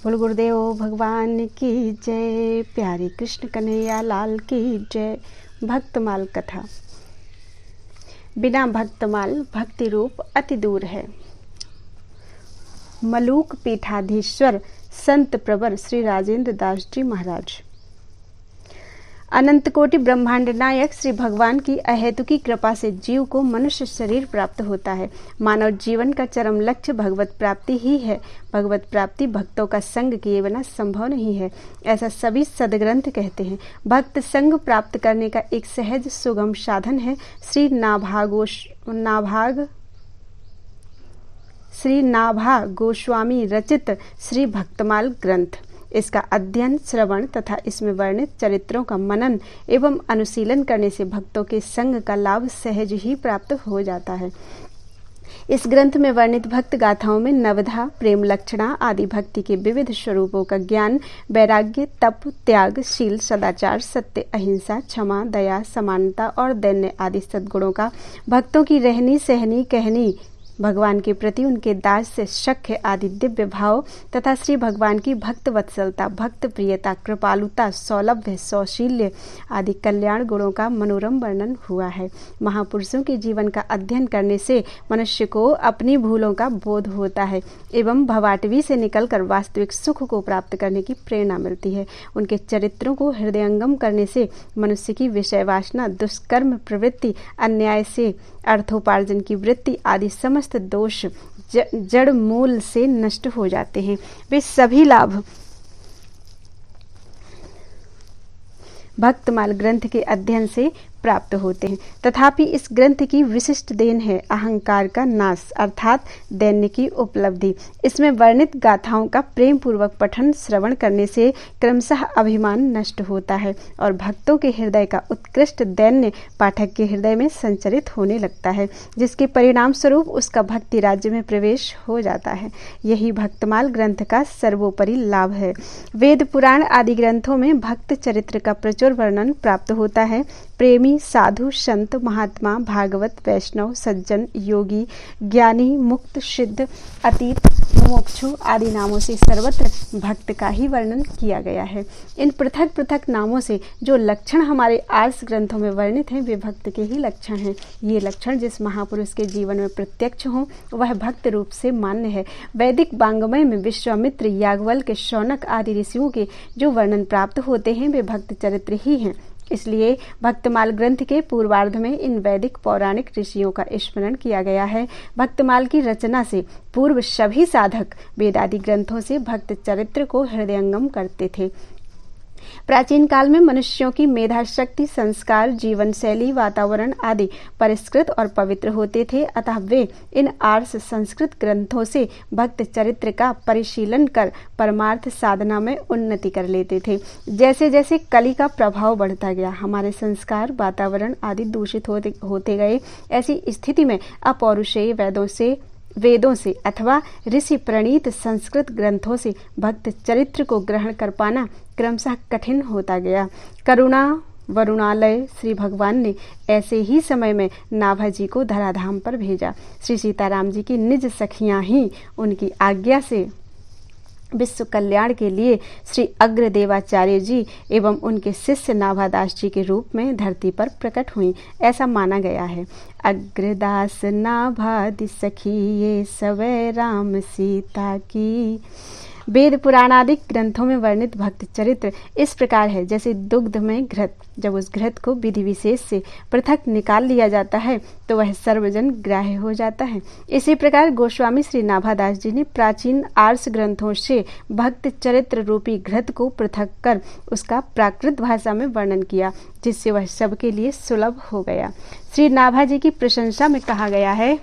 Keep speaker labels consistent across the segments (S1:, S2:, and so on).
S1: बोल गुरुदेव भगवान की जय। प्यारी कृष्ण कन्हैया लाल की जय। भक्तमाल कथा। बिना भक्तमाल भक्ति रूप अति दूर है। मलूक पीठाधीश्वर संत प्रवर श्री राजेंद्र दास जी महाराज। अनंत कोटि ब्रह्मांड नायक श्री भगवान की अहेतुकी कृपा से जीव को मनुष्य शरीर प्राप्त होता है। मानव जीवन का चरम लक्ष्य भगवत प्राप्ति ही है। भगवत प्राप्ति भक्तों का संग किए बिना संभव नहीं है, ऐसा सभी सदग्रंथ कहते हैं। भक्त संग प्राप्त करने का एक सहज सुगम साधन है श्री नाभा गोस्वामी रचित श्री भक्तमाल ग्रंथ। इसका अध्ययन, श्रवण तथा इसमें वर्णित चरित्रों का मनन एवं अनुशीलन करने से भक्तों के संग का लाभ सहज ही प्राप्त हो जाता है। इस ग्रंथ में वर्णित भक्त गाथाओं में नवधा, प्रेम लक्षणा आदि भक्ति के विविध स्वरूपों का ज्ञान, वैराग्य, तप, त्याग, शील, सदाचार, सत्य, अहिंसा, क्षमा, दया, समानता और दैन्य आदि सद्गुणों का, भक्तों की रहनी सहनी कहनी, भगवान के प्रति उनके दास से शक्य आदि दिव्य भाव तथा श्री भगवान की भक्त वत्सलता, भक्त प्रियता, कृपालुता, सौलभ्य, सौशील्य आदि कल्याण गुणों का मनोरम वर्णन हुआ है। महापुरुषों के जीवन का अध्ययन करने से मनुष्य को अपनी भूलों का बोध होता है एवं भवाटवी से निकलकर वास्तविक सुख को प्राप्त करने की प्रेरणा मिलती है। उनके चरित्रों को हृदयंगम करने से मनुष्य की विषय वासना, दुष्कर्म प्रवृत्ति, अन्याय से अर्थोपार्जन की वृत्ति आदि समस्त दोष जड़ मूल से नष्ट हो जाते हैं। वे सभी लाभ भक्तमाल ग्रंथ के अध्ययन से प्राप्त होते हैं। तथापि इस ग्रंथ की विशिष्ट देन है अहंकार का नाश अर्थात दैन्य की उपलब्धि। इसमें वर्णित गाथाओं का प्रेम पूर्वक पठन श्रवण करने से क्रमशः अभिमान नष्ट होता है और भक्तों के हृदय का उत्कृष्ट दैन्य पाठक के हृदय में संचरित होने लगता है, जिसके परिणाम स्वरूप उसका भक्ति राज्य में प्रवेश हो जाता है। यही भक्तमाल ग्रंथ का सर्वोपरि लाभ है। वेद पुराण आदि ग्रंथों में भक्त चरित्र का प्रचुर वर्णन प्राप्त होता है। प्रेमी, साधु, संत, महात्मा, भागवत, वैष्णव, सज्जन, योगी, ज्ञानी, मुक्त, सिद्ध, अतीत, मोक्षु आदि नामों से सर्वत्र भक्त का ही वर्णन किया गया है। इन पृथक पृथक नामों से जो लक्षण हमारे आर्ष ग्रंथों में वर्णित हैं वे भक्त के ही लक्षण हैं। ये लक्षण जिस महापुरुष के जीवन में प्रत्यक्ष हों वह भक्त रूप से मान्य है। वैदिक वाङ्मय में विश्वामित्र, याज्ञवल्क्य, शौनक आदि ऋषियों के जो वर्णन प्राप्त होते हैं वे भक्त चरित्र ही हैं। इसलिए भक्तमाल ग्रंथ के पूर्वार्ध में इन वैदिक पौराणिक ऋषियों का स्मरण किया गया है। भक्तमाल की रचना से पूर्व सभी साधक वेदादि ग्रंथों से भक्त चरित्र को हृदयंगम करते थे। प्राचीन काल में मनुष्यों की मेधा शक्ति, संस्कार, जीवन शैली, वातावरण आदि परिष्कृत और पवित्र होते थे, अतः वे इन आर्ष संस्कृत ग्रंथों से भक्त चरित्र का परिशीलन कर परमार्थ साधना में उन्नति कर लेते थे। जैसे जैसे कली का प्रभाव बढ़ता गया, हमारे संस्कार, वातावरण आदि दूषित होते गए। ऐसी स्थिति में अपौरुषेय वेदों से अथवा ऋषि प्रणीत संस्कृत ग्रंथों से भक्त चरित्र को ग्रहण कर पाना क्रमशः कठिन होता गया। करुणा वरुणालय श्री भगवान ने ऐसे ही समय में नाभा जी को धराधाम पर भेजा। श्री सीताराम जी की निज सखियां ही उनकी आज्ञा से विश्व कल्याण के लिए श्री अग्रदेवाचार्य जी एवं उनके शिष्य नाभादास जी के रूप में धरती पर प्रकट हुई, ऐसा माना गया है। अग्रदास नाभादि सखी ये सवै राम सीता की। वेद पुराणादि ग्रंथों में वर्णित भक्त चरित्र इस प्रकार है जैसे दुग्ध में घृत। जब उस घृत को विधि विशेष से पृथक निकाल लिया जाता है तो वह सर्वजन ग्राह्य हो जाता है। इसी प्रकार गोस्वामी श्री नाभादास जी ने प्राचीन आर्ष ग्रंथों से भक्त चरित्र रूपी घृत को पृथक कर उसका प्राकृत भाषा में वर्णन किया, जिससे वह सबके लिए सुलभ हो गया। श्री नाभा जी की प्रशंसा में कहा गया है,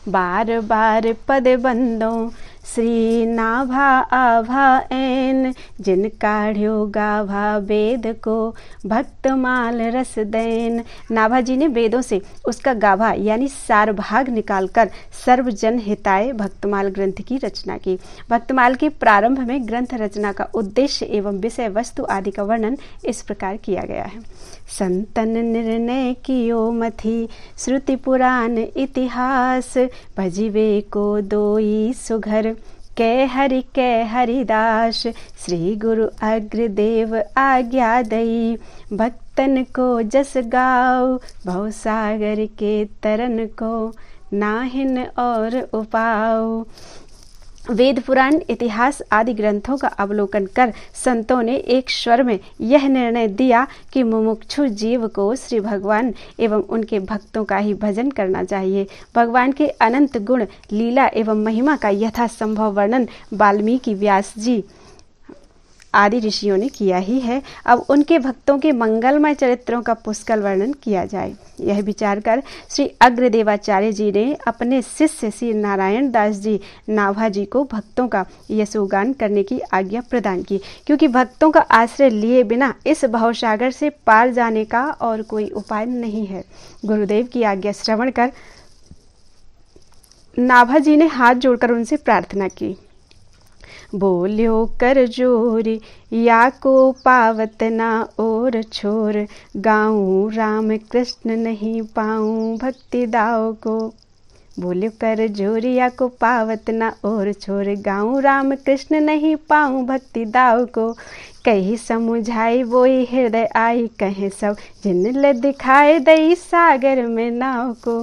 S1: बार बार पद बंदों श्री नाभा आभा ऐन, जिन काढ़्यो गाभा वेद को भक्तमाल रस दैन। नाभा जी ने वेदों से उसका गाभा यानी सार भाग निकालकर सर्वजन हिताय भक्तमाल ग्रंथ की रचना की। भक्तमाल के प्रारंभ में ग्रंथ रचना का उद्देश्य एवं विषय वस्तु आदि का वर्णन इस प्रकार किया गया है। संतन निर्णय कियो मथि, श्रुति पुराण इतिहास, भजिवे को दोई सुघर, कै हरिदास, श्री गुरु अग्रदेव आज्ञा दई। भक्तन को जस गाओ, भव सागर के तरन को, नाहिन और उपाओ। वेद पुराण इतिहास आदि ग्रंथों का अवलोकन कर संतों ने एक स्वर में यह निर्णय दिया कि मुमुक्षु जीव को श्री भगवान एवं उनके भक्तों का ही भजन करना चाहिए। भगवान के अनंत गुण, लीला एवं महिमा का यथासंभव वर्णन वाल्मीकि, व्यास जी आदि ऋषियों ने किया ही है। अब उनके भक्तों के मंगलमय चरित्रों का पुष्कल वर्णन किया जाए। यह विचार कर श्री अग्रदेवाचार्य जी ने अपने शिष्य श्री नारायण दास जी नाभा जी को भक्तों का यशोगान करने की आज्ञा प्रदान की, क्योंकि भक्तों का आश्रय लिए बिना इस भवसागर से पार जाने का और कोई उपाय नहीं है। गुरुदेव की आज्ञा श्रवण कर नाभा जी ने हाथ जोड़कर उनसे प्रार्थना की। बोल्यो कर जोर, या को पावत ना और छोर, गाऊं राम कृष्ण नहीं पाऊं भक्ति दाव को। बोल्यो कर जोर, या को पावत ना और छोर, गाऊं राम कृष्ण नहीं पाऊं भक्ति दाव को। कहीं समुझाई वोई हृदय आई, कहें सब जिन दिखाए दई सागर में नाव को।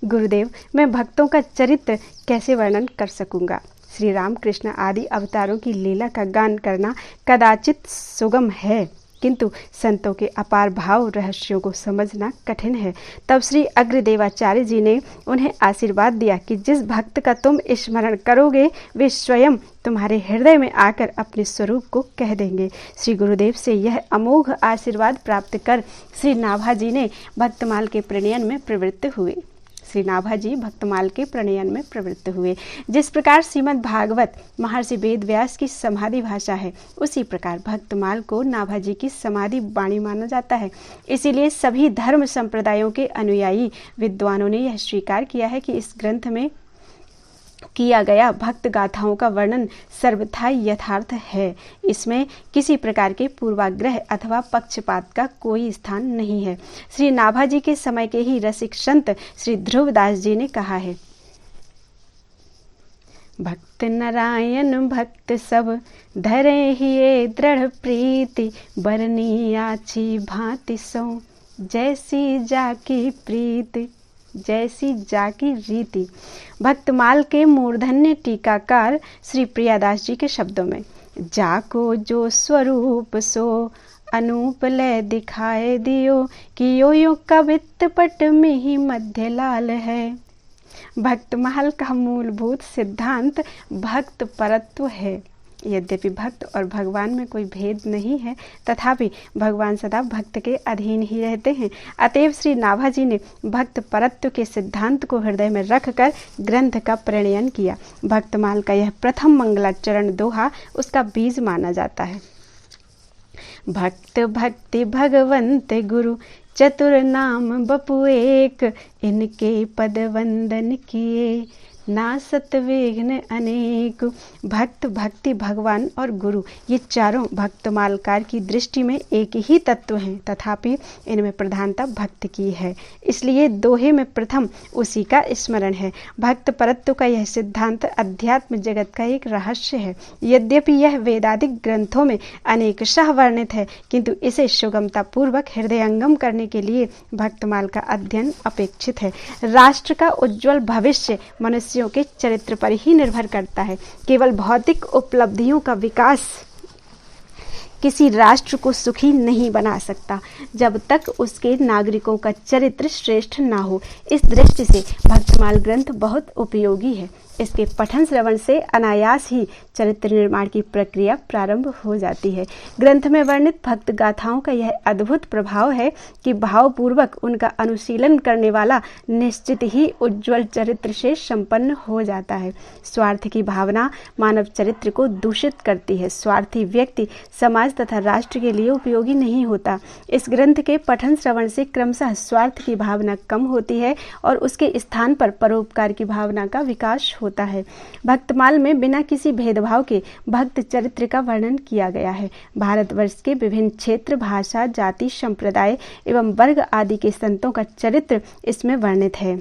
S1: गुरुदेव, मैं भक्तों का चरित्र कैसे वर्णन कर सकूंगा। श्री राम कृष्ण आदि अवतारों की लीला का गान करना कदाचित सुगम है, किंतु संतों के अपार भाव रहस्यों को समझना कठिन है। तब श्री अग्रदेवाचार्य जी ने उन्हें आशीर्वाद दिया कि जिस भक्त का तुम स्मरण करोगे वे स्वयं तुम्हारे हृदय में आकर अपने स्वरूप को कह देंगे। श्री गुरुदेव से यह अमोघ आशीर्वाद प्राप्त कर श्री नाभा जी ने भक्तमाल के प्रणयन में प्रवृत्त हुए। श्री नाभा जी भक्तमाल के प्रणयन में प्रवृत्त हुए। जिस प्रकार श्रीमद् भागवत महर्षि वेद व्यास की समाधि भाषा है, उसी प्रकार भक्तमाल को नाभा जी की समाधि वाणी माना जाता है। इसीलिए सभी धर्म संप्रदायों के अनुयायी विद्वानों ने यह स्वीकार किया है कि इस ग्रंथ में किया गया भक्त गाथाओं का वर्णन सर्वथा यथार्थ है। इसमें किसी प्रकार के पूर्वाग्रह अथवा पक्षपात का कोई स्थान नहीं है। श्री नाभा जी के समय के ही रसिक संत श्री ध्रुवदास जी ने कहा है, भक्त नारायण भक्त सब धरे हिये दृढ़ प्रीति, बरनी आछी भांति सो जैसी जाकी प्रीति, जैसी जाकी रीति। भक्तमाल के मूर्धन्य टीकाकार श्री प्रियादास जी के शब्दों में, जाको जो स्वरूप सो अनूप लय दिखाए दियो, कि यो यो कवित्त पट में ही मध्य लाल है। भक्तमाल का मूलभूत सिद्धांत भक्त परत्व है। यद्यपि भक्त और भगवान में कोई भेद नहीं है, तथापि भगवान सदा भक्त के अधीन ही रहते हैं। अतएव श्री नाभा जी ने भक्त परत्व के सिद्धांत को हृदय में रखकर ग्रंथ का प्रणयन किया। भक्तमाल का यह प्रथम मंगलाचरण दोहा उसका बीज माना जाता है। भक्त भक्ति भगवंत गुरु, चतुर नाम बपु एक, इनके पद वंदन किए, नासत विघ्न अनेक। भक्त, भक्ति, भगवान और गुरु, ये चारों भक्तमालकार की दृष्टि में एक ही तत्व हैं, तथापि इनमें प्रधानता भक्त की है। इसलिए दोहे में प्रथम उसी का स्मरण है। भक्त परत्व का यह सिद्धांत अध्यात्म जगत का एक रहस्य है। यद्यपि यह वेदादिक ग्रंथों में अनेकशः वर्णित है, किंतु इसे सुगमता पूर्वक हृदयंगम करने के लिए भक्तमाल का अध्ययन अपेक्षित है। राष्ट्र का उज्ज्वल भविष्य मनुष्य के चरित्र पर ही निर्भर करता है। केवल भौतिक उपलब्धियों का विकास किसी राष्ट्र को सुखी नहीं बना सकता जब तक उसके नागरिकों का चरित्र श्रेष्ठ ना हो। इस दृष्टि से भक्तमाल ग्रंथ बहुत उपयोगी है। इसके पठन श्रवण से अनायास ही चरित्र निर्माण की प्रक्रिया प्रारंभ हो जाती है। ग्रंथ में वर्णित भक्त गाथाओं का यह अद्भुत प्रभाव है कि भावपूर्वक उनका अनुशीलन करने वाला निश्चित ही उज्ज्वल चरित्र से संपन्न हो जाता है। स्वार्थ की भावना मानव चरित्र को दूषित करती है। स्वार्थी व्यक्ति समाज तथा राष्ट्र के लिए उपयोगी नहीं होता। इस ग्रंथ के पठन श्रवण से क्रमशः स्वार्थ की भावना कम होती है और उसके स्थान पर परोपकार की भावना का विकास होता है। भक्तमाल में बिना किसी भेदभाव के भक्त चरित्र का वर्णन किया गया है। भारतवर्ष के विभिन्न क्षेत्र, भाषा, जाति, संप्रदाय एवं वर्ग आदि के संतों का चरित्र इसमें वर्णित है।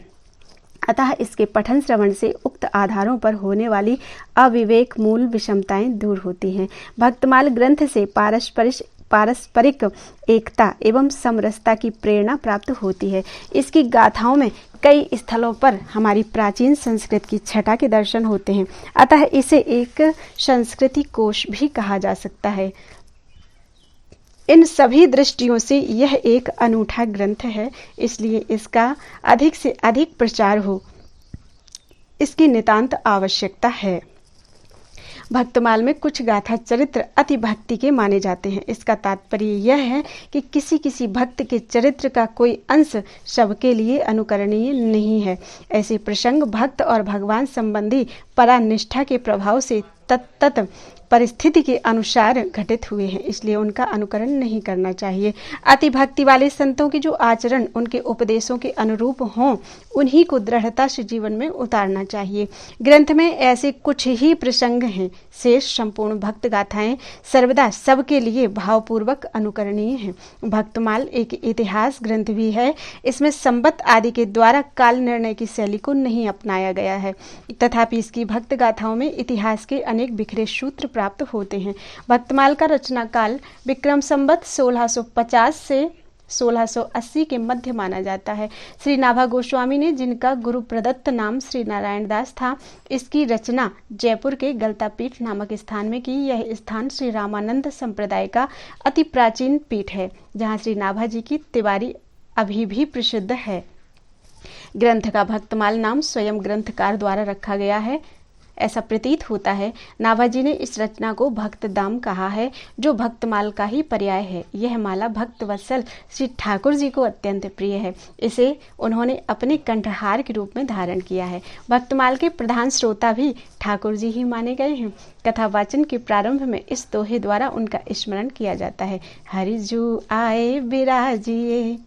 S1: अतः इसके पठन श्रवण से उक्त आधारों पर होने वाली अविवेक मूल विषमताएं दूर होती हैं। भक्तमाल ग्रंथ से पारस्परिक एकता एवं समरसता की प्रेरणा प्राप्त होती है। इसकी गाथाओं में कई स्थलों पर हमारी प्राचीन संस्कृत की छटा के दर्शन होते हैं। अतः इसे एक संस्कृति कोश भी कहा जा सकता है। इन सभी दृष्टियों से यह एक अनूठा ग्रंथ है, इसलिए इसका अधिक से अधिक प्रचार हो, इसकी नितांत आवश्यकता है। भक्तमाल में कुछ गाथा चरित्र अति भक्ति के माने जाते हैं। इसका तात्पर्य यह है कि किसी किसी भक्त के चरित्र का कोई अंश सबके लिए अनुकरणीय नहीं है। ऐसे प्रसंग भक्त और भगवान संबंधी परानिष्ठा के प्रभाव से तत्त परिस्थिति के अनुसार घटित हुए हैं, इसलिए उनका अनुकरण नहीं करना चाहिए। अति भक्ति वाले संतों की जो आचरण उनके उपदेशों के अनुरूप हों, उन्हीं को दृढ़ता से जीवन में उतारना चाहिए। ग्रंथ में ऐसे कुछ ही प्रसंग हैं, शेष संपूर्ण भक्त गाथाएं सर्वदा सबके लिए भावपूर्वक अनुकरणीय हैं। भक्तमाल एक इतिहास ग्रंथ भी है। इसमें संबत आदि के द्वारा काल निर्णय की शैली को नहीं अपनाया गया है, तथापि इसकी भक्त गाथाओं में इतिहास के अनेक बिखरे सूत्र प्राप्त होते हैं। भक्तमाल का रचना काल विक्रम संबत 1650 से 1680 के मध्य माना जाता है। श्री नाभा गोस्वामी ने, जिनका गुरु प्रदत्त नाम श्री नारायण दास था, इसकी रचना जयपुर के गलतापीठ नामक स्थान में की। यह स्थान श्री रामानंद संप्रदाय का अति प्राचीन पीठ है, जहाँ श्री नाभा जी की तिवारी अभी भी प्रसिद्ध है। ग्रंथ का भक्तमाल नाम स्वयं ग्रंथकार द्वारा रखा गया है, ऐसा प्रतीत होता है। नाभाजी ने इस रचना को भक्त दाम कहा है, जो भक्तमाल का ही पर्याय है। यह माला भक्त वत्सल श्री ठाकुर जी को अत्यंत प्रिय है। इसे उन्होंने अपने कंठहार के रूप में धारण किया है। भक्तमाल के प्रधान श्रोता भी ठाकुर जी ही माने गए हैं। कथा वाचन के प्रारंभ में इस दोहे द्वारा उनका स्मरण किया जाता है। हरिजू आए विराजिए,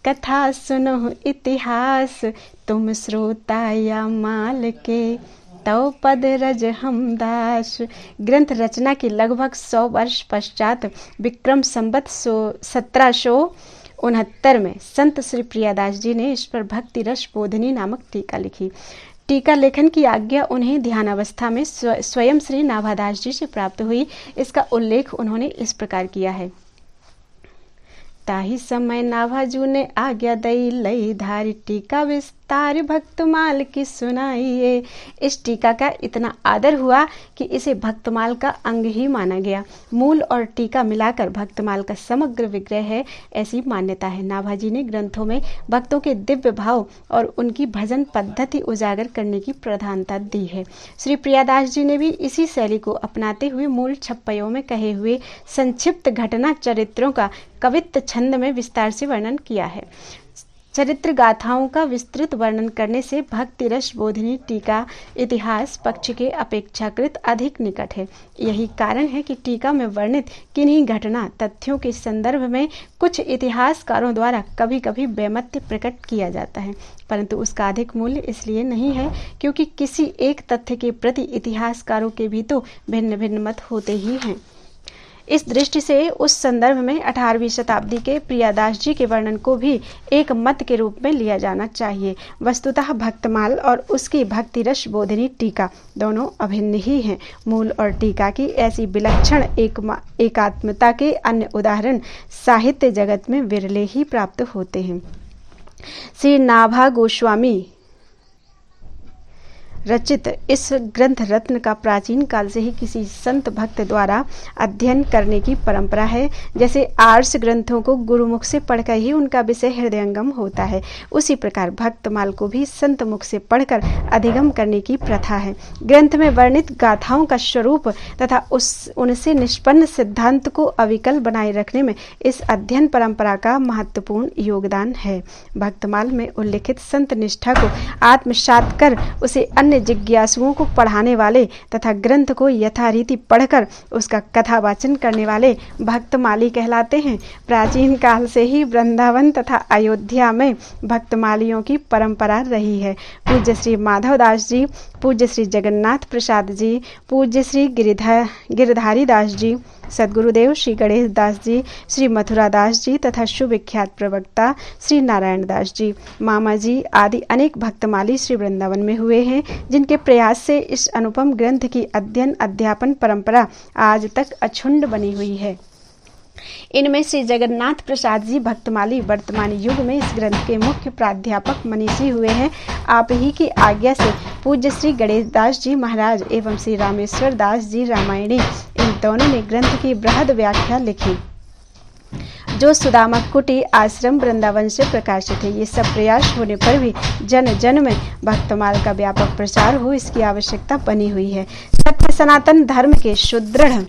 S1: कथा सुनो इतिहास, तुम श्रोता या माल के, तव पद रज हम दास। ग्रंथ रचना के लगभग 100 वर्ष पश्चात विक्रम संबत 1769 में संत श्री प्रियादास जी ने इस पर भक्ति रस बोधनी नामक टीका लिखी। टीका लेखन की आज्ञा उन्हें ध्यानावस्था में स्वयं श्री नाभादास जी से प्राप्त हुई। इसका उल्लेख उन्होंने इस प्रकार किया है। ताही समय नाभाजू ने आज्ञा दई, लई धारी टीका विस्तार, भक्तमाल की सुनाइए। इस टीका का इतना आदर हुआ कि इसे भक्तमाल का अंग ही माना गया। मूल और टीका मिलाकर भक्तमाल का समग्र विग्रह है, ऐसी मान्यता है। नाभाजी ने ग्रंथों में भक्तों के दिव्य भाव और उनकी भजन पद्धति उजागर करने की प्रधानता दी है। श्री प्रियादास जी ने भी इसी शैली को अपनाते हुए मूल छप्पयों में कहे हुए संक्षिप्त घटना चरित्रों का कवित्त छंद में विस्तार से वर्णन किया है। चरित्र गाथाओं का विस्तृत वर्णन करने से भक्ति रस बोधिनी टीका इतिहास पक्ष के अपेक्षाकृत अधिक निकट है। यही कारण है कि टीका में वर्णित किन्हीं घटना तथ्यों के संदर्भ में कुछ इतिहासकारों द्वारा कभी कभी वैमत्य प्रकट किया जाता है, परंतु उसका अधिक मूल्य इसलिए नहीं है क्योंकि किसी एक तथ्य के प्रति इतिहासकारों के भी तो भिन्न भिन्न मत होते ही हैं। इस दृष्टि से उस संदर्भ में 18वीं शताब्दी के प्रियादास जी के वर्णन को भी एक मत के रूप में लिया जाना चाहिए। वस्तुतः भक्तमाल और उसकी भक्ति रस बोधिनी टीका दोनों अभिन्न ही हैं। मूल और टीका की ऐसी विलक्षण एकात्मता के अन्य उदाहरण साहित्य जगत में विरले ही प्राप्त होते हैं। श्री नाभा गोस्वामी रचित इस ग्रंथ रत्न का प्राचीन काल से ही किसी संत भक्त द्वारा अध्ययन करने की परंपरा है। जैसे आर्ष ग्रंथों को गुरुमुख से पढ़कर ही उनका विषय हृदयंगम होता है, उसी प्रकार भक्तमाल को भी संत मुख से पढ़कर अधिगम करने की प्रथा है। ग्रंथ में वर्णित गाथाओं का स्वरूप तथा उनसे निष्पन्न सिद्धांत को अविकल बनाए रखने में इस अध्ययन परंपरा का महत्वपूर्ण योगदान है। भक्तमाल में उल्लिखित संत निष्ठा को आत्मसात कर उसे अन्य जिज्ञासुओं को पढ़ाने वाले तथा ग्रंथ को यथारीति पढ़कर उसका कथावाचन करने वाले भक्तमाली कहलाते हैं। प्राचीन काल से ही वृंदावन तथा अयोध्या में भक्तमालियों की परंपरा रही है। पूज्य श्री माधवदास जी, पूज्य श्री जगन्नाथ प्रसाद जी, पूज्य श्री गिरधारी दास जी, सद्गुरुदेव श्री गणेश दास जी, श्री मथुरा दास जी तथा सुविख्यात प्रवक्ता श्री नारायण दास जी, मामा जी आदि अनेक भक्तमाली श्री वृंदावन में हुए हैं, जिनके प्रयास से इस अनुपम ग्रंथ की अध्ययन अध्यापन परंपरा आज तक अक्षुण्ण बनी हुई है। इनमें श्री जगन्नाथ प्रसाद जी भक्तमाली वर्तमान युग में इस ग्रंथ के मुख्य प्राध्यापक मनीषी हुए हैं। आप ही की आज्ञा से पूज्य श्री गणेश दास जी महाराज एवं श्री रामेश्वर दास जी रामायणी इन दोनों ने ग्रंथ की बृहद व्याख्या लिखी, जो सुदामा कुटी आश्रम वृंदावन से प्रकाशित है। ये सब प्रयास होने पर भी जन जन में भक्तमाल का व्यापक प्रचार हो, इसकी आवश्यकता बनी हुई है। सत्य सनातन धर्म के सुदृढ़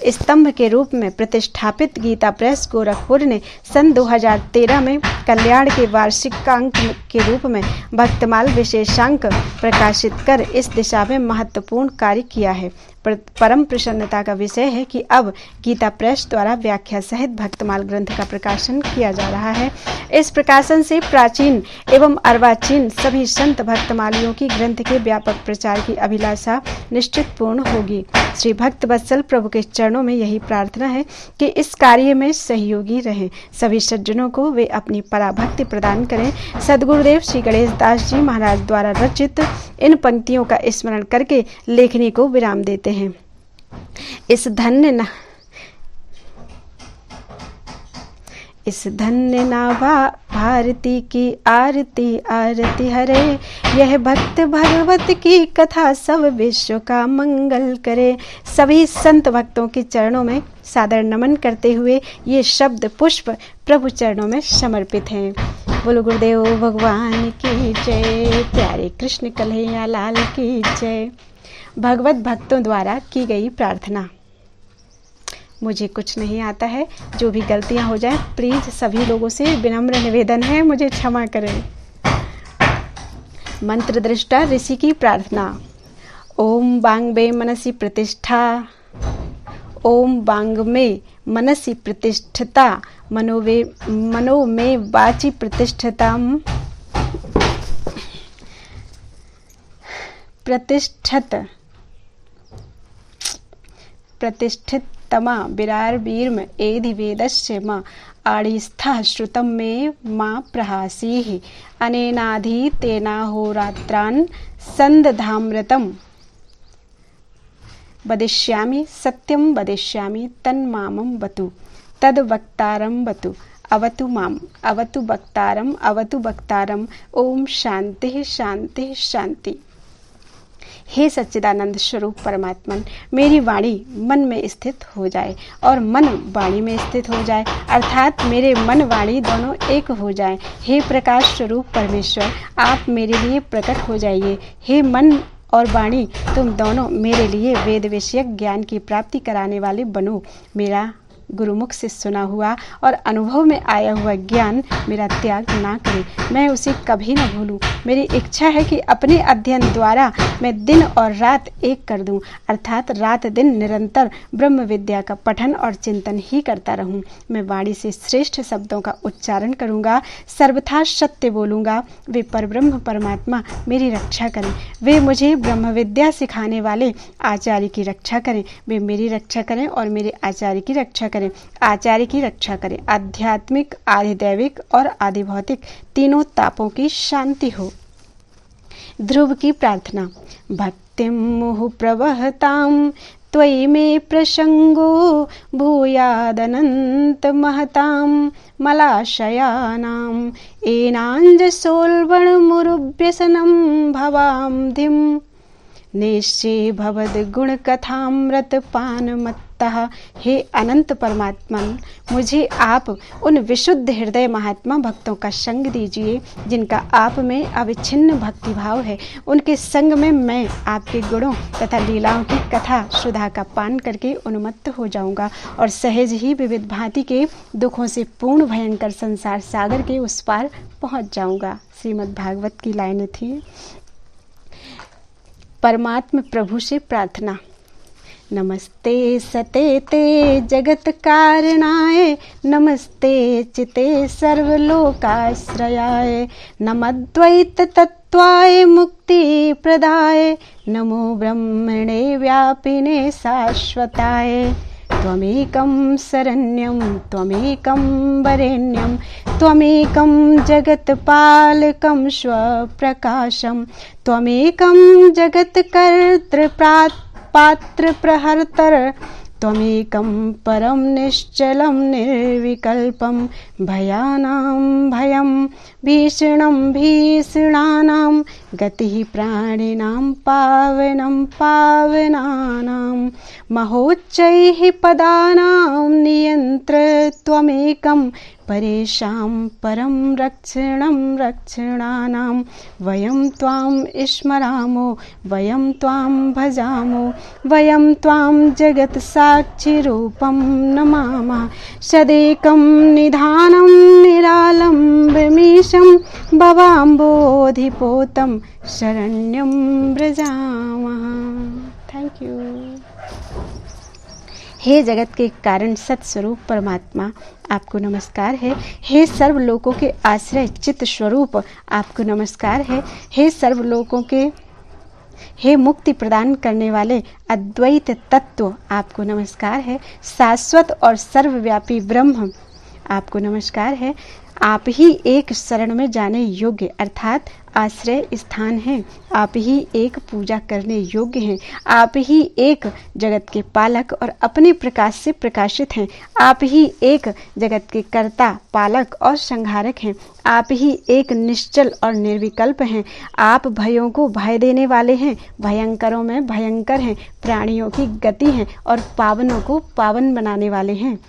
S1: स्तंभ के रूप में प्रतिष्ठापित गीता प्रेस गोरखपुर ने सन 2013 में कल्याण के वार्षिकांक के रूप में भक्तमाल विशेषांक प्रकाशित कर इस दिशा में महत्वपूर्ण कार्य किया है। परम प्रसन्नता का विषय है कि अब गीता प्रेस द्वारा व्याख्या सहित भक्तमाल ग्रंथ का प्रकाशन किया जा रहा है। इस प्रकाशन से प्राचीन एवं अर्वाचीन सभी संत भक्तमालियों की ग्रंथ के व्यापक प्रचार की अभिलाषा निश्चित पूर्ण होगी। श्री भक्त वत्सल प्रभु के चरणों में यही प्रार्थना है कि इस कार्य में सहयोगी रहें। सभी सज्जनों को वे अपनी पराभक्ति प्रदान करें। सद्गुरुदेव श्री गणेश दास जी महाराज द्वारा रचित इन पंक्तियों का स्मरण करके लेखनी को विराम देते हैं। इस धन्य नाभा भारती की आरती आरती हरे, यह भक्त भगवत की कथा सब विश्व का मंगल करे। सभी संत भक्तों के चरणों में सादर नमन करते हुए ये शब्द पुष्प प्रभु चरणों में समर्पित हैं। बोलो गुरुदेव भगवान की जय, प्यारे कृष्ण कन्हैया लाल की जय। भगवत भक्तों द्वारा की गई प्रार्थना। मुझे कुछ नहीं आता है, जो भी गलतियां हो जाए प्लीज सभी लोगों से विनम्र निवेदन है मुझे क्षमा करें। मंत्र दृष्टा ऋषि की प्रार्थना। ओम बांग्बे मनसि प्रतिष्ठा, ओम बांग में मनसि प्रतिष्ठिता, मनो में वाचि प्रतिष्ठिता, प्रतिष्ठित तमा विरार वीर्म एधि वेदस्य म आड़िस्थः श्रुतं मे मा प्रहासीः, अनेनाधि तेनाहोरात्रान् संदधामृतं वदिष्यामि सत्यं वदिष्यामि तन्मामं वतु तद वक्तारं वतु अवतु माम अवतु वक्तारम ओम शांति शांति शांति। हे सच्चिदानंद स्वरूप परमात्मन, मेरी वाणी मन में स्थित हो जाए और मन वाणी में स्थित हो जाए, अर्थात मेरे मन वाणी दोनों एक हो जाए। हे प्रकाश स्वरूप परमेश्वर, आप मेरे लिए प्रकट हो जाइए। हे मन और वाणी, तुम दोनों मेरे लिए वेद विषयक ज्ञान की प्राप्ति कराने वाले बनो। मेरा गुरुमुख से सुना हुआ और अनुभव में आया हुआ ज्ञान मेरा त्याग ना करे, मैं उसे कभी न भूलूं। मेरी इच्छा है कि अपने अध्ययन द्वारा मैं दिन और रात एक कर दूं, अर्थात रात दिन निरंतर ब्रह्म विद्या का पठन और चिंतन ही करता रहूं। मैं वाणी से श्रेष्ठ शब्दों का उच्चारण करूंगा, सर्वथा सत्य बोलूंगा। वे परब्रह्म परमात्मा मेरी रक्षा करें। वे मुझे ब्रह्म विद्या सिखाने वाले आचार्य की रक्षा करें। वे मेरी रक्षा करें और मेरे आचार्य की रक्षा करें। आचार्य की रक्षा करें। आध्यात्मिक, आधिदैविक और आधिभौतिक तीनों तापों की शांति हो। ध्रुव की प्रार्थना। भक्तिं मुहुः प्रवहतां त्वयि मे प्रसंगो भूयादनंत महतां मलाशयानां एनाञ्जसोल्बणमुरुव्यसनं भवाब्धिं निश्चय भवद गुण कथामृत पानमत्तः। हे अनंत परमात्मन, मुझे आप उन विशुद्ध हृदय महात्मा भक्तों का संग दीजिए जिनका आप में अविच्छिन्न भक्तिभाव है। उनके संग में मैं आपके गुणों तथा लीलाओं की कथा सुधा का पान करके उन्मत्त हो जाऊंगा और सहज ही विविध भांति के दुखों से पूर्ण भयंकर संसार सागर के उस पार पहुंच जाऊंगा। श्रीमद् भागवत की लाइनें थी। परमात्म प्रभु से प्रार्थना। नमस्ते सते ते जगत कारणाय, नमस्ते चिते सर्वलोकाश्रयाय, नमद्वैत तत्वाय मुक्ति प्रदाय, नमो ब्रह्मणे व्यापिने शाश्वताय। त्वमेकं शरण्यं त्वमेकं वरेण्यं त्वमेकं जगत्पालकं स्वप्रकाशं त्वमेकं जगत्कर्तृपात्रप्रहर्तर त्वमेकं परं निश्चलं निर्विकल्पं भयानां भयं भीषणं भीषणानां गतिः प्राणिनां पावनं पावनानां महोच्चैः पदानां नियन्त्रत्वमेकं परेषां परं रक्षणं रक्षणानां वयं त्वां स्मरामो वयं त्वां भजामो वयं त्वां जगत्साक्षिरूपं नमामः सदेकं निधानं निरालम्बमीशं भवाम्बोधिपोतं शरण्यं व्रजामः। Thank you. हे जगत के कारण सत्स्वरूप परमात्मा, आपको नमस्कार है। हे सर्वलोकों के आश्रय चित्त स्वरूप, आपको नमस्कार है। हे सर्वलोकों के हे मुक्ति प्रदान करने वाले अद्वैत तत्व, आपको नमस्कार है। शाश्वत और सर्वव्यापी ब्रह्म, आपको नमस्कार है। आप ही एक शरण में जाने योग्य अर्थात आश्रय स्थान हैं। आप ही एक पूजा करने योग्य हैं। आप ही एक जगत के पालक और अपने प्रकाश से प्रकाशित हैं। आप ही एक जगत के कर्ता पालक और संहारक हैं। आप ही एक निश्चल और निर्विकल्प हैं। आप भयों को भय देने वाले हैं, भयंकरों में भयंकर हैं, प्राणियों की गति हैं और पावनों को पावन बनाने वाले हैं।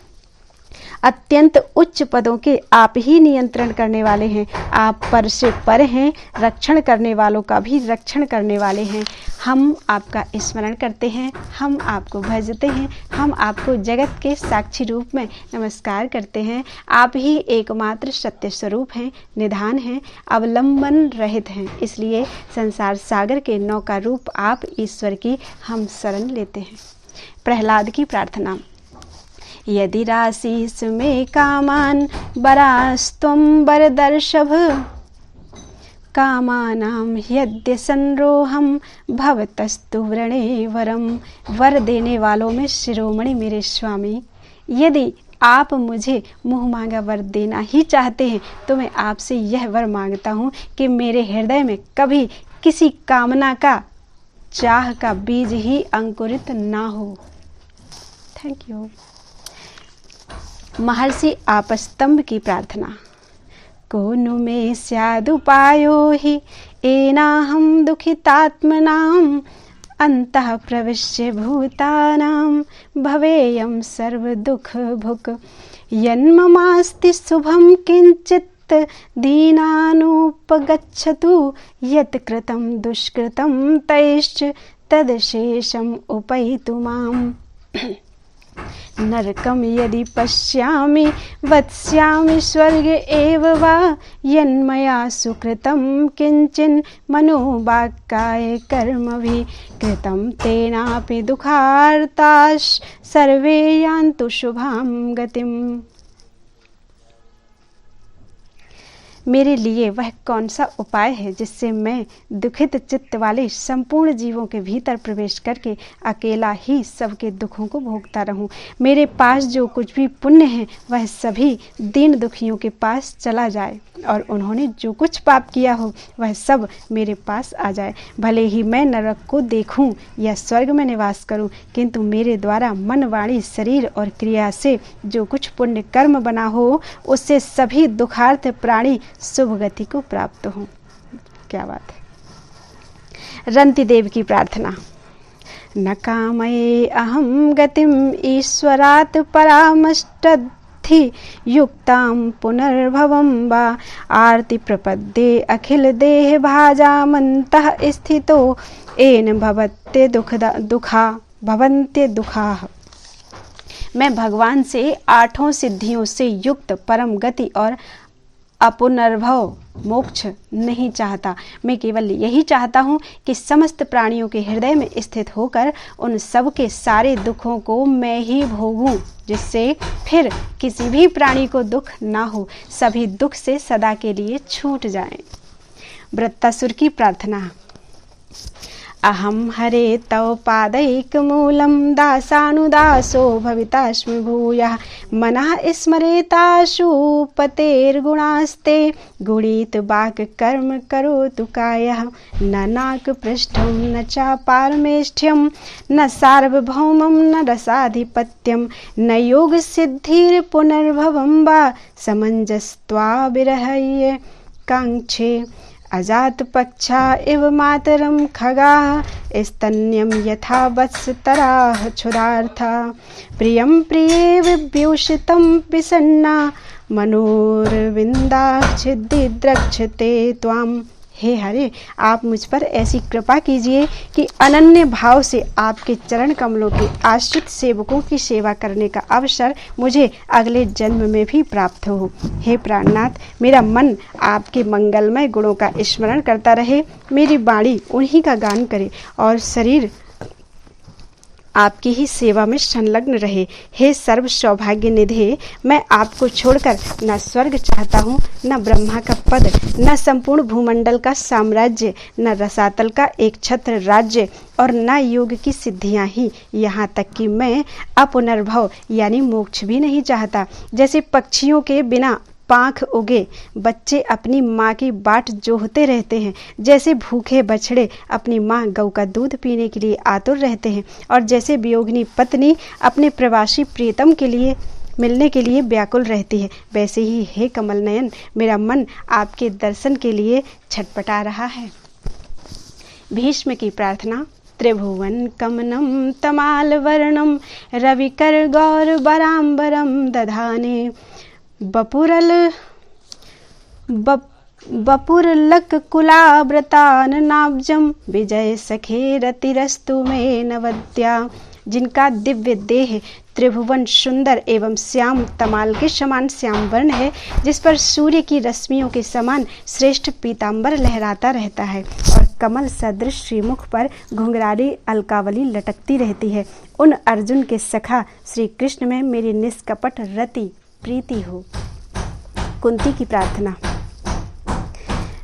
S1: अत्यंत उच्च पदों के आप ही नियंत्रण करने वाले हैं। आप पर से पर हैं, रक्षण करने वालों का भी रक्षण करने वाले हैं। हम आपका स्मरण करते हैं, हम आपको भजते हैं, हम आपको जगत के साक्षी रूप में नमस्कार करते हैं। आप ही एकमात्र सत्य स्वरूप हैं, निधान हैं, अवलंबन रहित हैं। इसलिए संसार सागर के नौका रूप आप ईश्वर की हम शरण लेते हैं। प्रहलाद की प्रार्थना। यदि राशिस में कामान बरास्त्वं वरदर्शभ कामानां यद्य संरोहम भवतस्तु व्रणे वरम। वर देने वालों में शिरोमणि मेरे स्वामी, यदि आप मुझे मुँह मांगा वर देना ही चाहते हैं तो मैं आपसे यह वर मांगता हूँ कि मेरे हृदय में कभी किसी कामना का चाह का बीज ही अंकुरित ना हो। Thank you. महर्षि आपस्तंभ की प्रार्थना। कोनु में स्यादुपायो हि एनाहं दुखितात्मनां अंतः प्रविश्य भूतानां भवेयं सर्वदुख भुक्। यन्ममास्ति शुभं किंचित् दीनानुपगच्छतु यत् कृतं दुष्कृतं तैश्च तदशेषम् उपैतु माम्। नरकं यदि पश्यामि वत्स्यामि स्वर्गे एव वा यन्मया सुकृतं किंचिन् मनोवाक्काय कर्मभिः कृतं तेनापि दुःखार्ताः सर्वे यान्तु शुभां गतिम्। मेरे लिए वह कौन सा उपाय है जिससे मैं दुखित चित्त वाले संपूर्ण जीवों के भीतर प्रवेश करके अकेला ही सबके दुखों को भोगता रहूं। मेरे पास जो कुछ भी पुण्य है वह सभी दीन दुखियों के पास चला जाए और उन्होंने जो कुछ पाप किया हो वह सब मेरे पास आ जाए। भले ही मैं नरक को देखूं या स्वर्ग में निवास करूं, किंतु मेरे द्वारा मन वाणी शरीर और क्रिया से जो कुछ पुण्य कर्म बना हो उससे सभी दुखार्थ प्राणी शुभ गति को प्राप्त हो। क्या बात है। रंति देव की प्रार्थना। न कामये अहम गतिम ईश्वरात् परामष्टद्धि युक्तां पुनर्भवं वा आर्ति प्रपद्ये अखिल देह भाजामन्तः स्थितो येन भवत्ये भवन्ते दुखाः। मैं भगवान से आठों सिद्धियों से युक्त परम गति और अपुनर्भव मोक्ष नहीं चाहता। मैं केवल यही चाहता हूँ कि समस्त प्राणियों के हृदय में स्थित होकर उन सब के सारे दुखों को मैं ही भोगूं, जिससे फिर किसी भी प्राणी को दुख ना हो, सभी दुख से सदा के लिए छूट जाएं। वृत्तासुर की प्रार्थना। अहम हरे तव पादैकमूलं दासानुदासो भवितास्मि भूयः मनः स्मरेताशु पतेर्गुणास्ते गुणीत वाक् कर्म करोतु कायः न नाकपृष्ठं न चापारमेष्ठ्यं न सार्वभौमं न रसाधिपत्यं न योगसिद्धिर्पुनर्भवं वा समञ्जस्त्वाविरहय्य काङ्क्षे अजातपक्षा इव मातरं खगाः स्तन्यं यथा वत्सतराः क्षुधार्था प्रियं प्रिये विभूषितं विसन्ना मनोरविन्दाच्छिद्दि द्रक्षते त्वाम्। हे हरे, आप मुझ पर ऐसी कृपा कीजिए कि अनन्य भाव से आपके चरण कमलों के आश्रित सेवकों की सेवा करने का अवसर मुझे अगले जन्म में भी प्राप्त हो। हे प्राणनाथ, मेरा मन आपके मंगलमय गुणों का स्मरण करता रहे, मेरी वाणी उन्हीं का गान करे और शरीर आपकी ही सेवा में संलग्न रहे। हे सर्व सौभाग्य निधे, मैं आपको छोड़कर न स्वर्ग चाहता हूँ, न ब्रह्मा का पद, न संपूर्ण भूमंडल का साम्राज्य, न रसातल का एक छत्र राज्य और न योग की सिद्धियाँ ही, यहाँ तक कि मैं अपुनर्भव यानी मोक्ष भी नहीं चाहता। जैसे पक्षियों के बिना पाँख उगे बच्चे अपनी माँ की बाट जोहते रहते हैं, जैसे भूखे बछड़े अपनी माँ गौ का दूध पीने के लिए आतुर रहते हैं, और जैसे वियोगिनी पत्नी अपने प्रवासी प्रियतम के लिए मिलने के लिए व्याकुल रहती है, वैसे ही हे कमल नयन, मेरा मन आपके दर्शन के लिए छटपटा रहा है। भीष्म की प्रार्थना। त्रिभुवन कमनम तमाल वर्णम रविकर गौर बराम्बरम दधाने बपुरलक कुलाव्रताननाब्जम विजय सखे रतिरस्तु में नवद्या। जिनका दिव्य देह त्रिभुवन सुंदर एवं श्याम तमाल के समान श्याम वर्ण है, जिस पर सूर्य की रश्मियों के समान श्रेष्ठ पीतांबर लहराता रहता है और कमल सदृश श्रीमुख पर घुंघराली अलकावली लटकती रहती है, उन अर्जुन के सखा श्री कृष्ण में मेरी निष्कपट रति प्रीति हो। कुंती की प्रार्थना।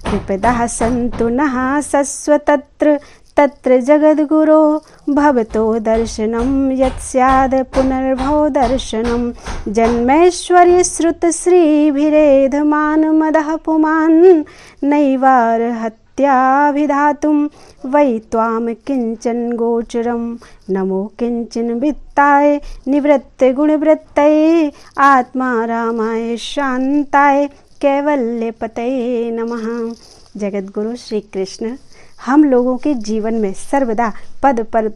S1: विपदा सन्तु नः सस्व तत्र तत्र जगद्गुरो भवतो दर्शनं यत् स्याद् पुनर्भव दर्शनं जन्मैश्वर्य श्रुत श्रीभिरेधमान मदः पुमान् नैवार्हत्याभिधातुं वै त्वां किंचन गोचरं नमो किंचन वित्ताय निवृत्त गुणवृत्तये आत्मा रामाय शांताय कैवल्यपतये नमः। जगतगुरु श्री कृष्ण हम लोगों के जीवन में सर्वदा पद पद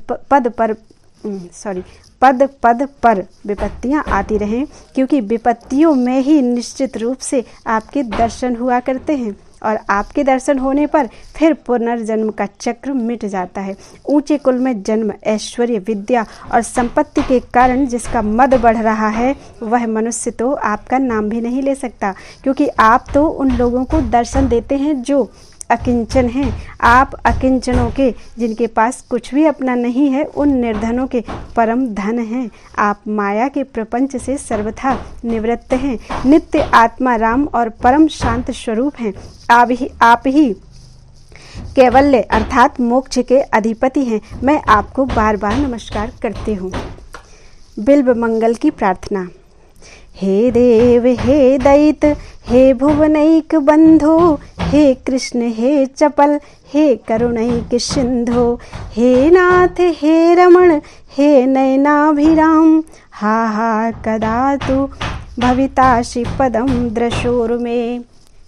S1: पर विपत्तियां आती रहें, क्योंकि विपत्तियों में ही निश्चित रूप से आपके दर्शन हुआ करते हैं और आपके दर्शन होने पर फिर पुनर्जन्म का चक्र मिट जाता है। ऊंचे कुल में जन्म, ऐश्वर्य, विद्या और संपत्ति के कारण जिसका मद बढ़ रहा है, वह मनुष्य तो आपका नाम भी नहीं ले सकता, क्योंकि आप तो उन लोगों को दर्शन देते हैं जो अकिंचन हैं। आप अकिंचनों के, जिनके पास कुछ भी अपना नहीं है, उन निर्धनों के परम धन हैं। आप माया के प्रपंच से सर्वथा निवृत्त हैं, नित्य आत्मा राम और परम शांत स्वरूप हैं। आप ही कैवल्य अर्थात मोक्ष के अधिपति हैं। मैं आपको बार बार नमस्कार करती हूँ। बिल्व मंगल की प्रार्थना। हे देव हे दैत हे भुवनैक बंधो हे कृष्ण हे चपल हे करुणैक सिंधो हे नाथ हे रमण हे नयनाभिराम हा हा कदा तु भवितासि पदम द्रशोर में।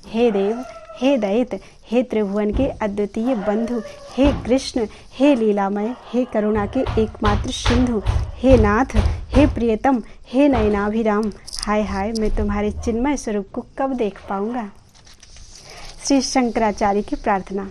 S1: हे देव हे दैत हे त्रिभुवन के अद्वितीय बंधु हे कृष्ण हे लीलामय हे करुणा के एकमात्र सिंधु हे नाथ हे प्रियतम हे नयनाभिराम, हाय हाय मैं तुम्हारे चिन्मय स्वरूप को कब देख पाऊंगा। श्री शंकराचार्य की प्रार्थना।